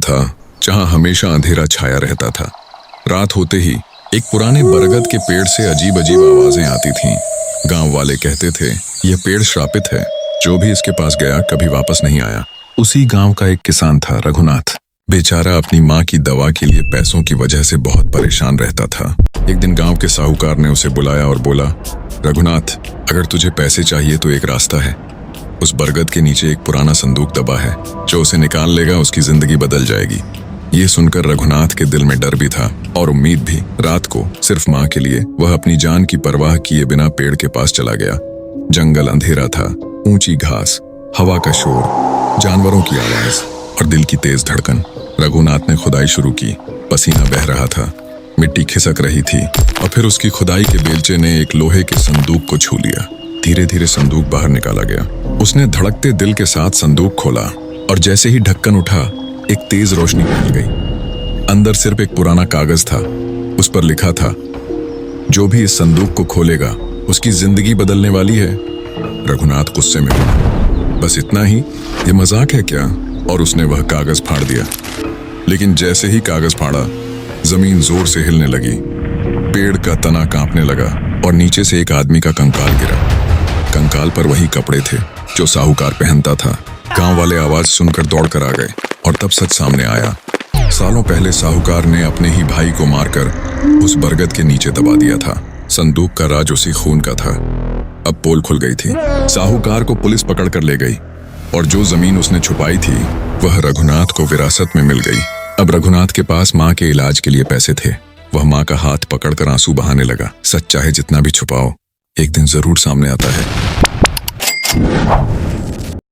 था जहां हमेशा अंधेरा छाया रहता था। रात होते ही एक पुराने बरगद के पेड़ से अजीब अजीब आवाजें आती थीं। गांव वाले कहते थे यह पेड़ श्रापित है, जो भी इसके पास गया कभी वापस नहीं आया। उसी गांव का एक किसान था रघुनाथ। बेचारा अपनी माँ की दवा के लिए पैसों की वजह से बहुत परेशान रहता था। एक दिन गांव के साहूकार ने उसे बुलाया और बोला, रघुनाथ, अगर तुझे पैसे चाहिए तो एक रास्ता है। उस बरगद के नीचे एक पुराना संदूक दबा है, जो उसे निकाल लेगा उसकी जिंदगी बदल जाएगी। ये सुनकर रघुनाथ के दिल में डर भी था और उम्मीद भी। रात को सिर्फ माँ के लिए वह अपनी जान की परवाह किए बिना पेड़ के पास चला गया। जंगल अंधेरा था, ऊंची घास, हवा का शोर, जानवरों की आवाज और दिल की तेज धड़कन। रघुनाथ ने खुदाई शुरू की। पसीना बह रहा था, मिट्टी खिसक रही थी और फिर उसकी खुदाई के बेलचे ने एक लोहे के संदूक को छू लिया। धीरे धीरे संदूक बाहर निकाला गया। उसने धड़कते दिल के साथ संदूक खोला और जैसे ही ढक्कन उठा, एक तेज रोशनी फैल गई। अंदर सिर्फ एक पुराना कागज था। उस पर लिखा था, जो भी इस संदूक को खोलेगा उसकी जिंदगी बदलने वाली है। रघुनाथ गुस्से में बोला, बस इतना ही? ये मजाक है क्या? और उसने वह कागज फाड़ दिया। लेकिन जैसे ही कागज फाड़ा, जमीन जोर से हिलने लगी। पेड़ का तना कांपने लगा और नीचे से एक आदमी का कंकाल गिरा। कंकाल पर वही कपड़े थे जो साहूकार पहनता था। गांव वाले आवाज सुनकर दौड़कर आ गए और तब सच सामने आया। सालों पहले साहूकार ने अपने ही भाई को मारकर उस बरगद के नीचे दबा दिया था। संदूक का राज उसी खून का था। अब पोल खुल गई थी। साहूकार को पुलिस पकड़ कर ले गई और जो जमीन उसने छुपाई थी वह रघुनाथ को विरासत में मिल गई। अब रघुनाथ के पास माँ के इलाज के लिए पैसे थे। वह माँ का हाथ पकड़कर आंसू बहाने लगा। सच चाहे जितना भी छुपाओ, एक दिन जरूर सामने आता है।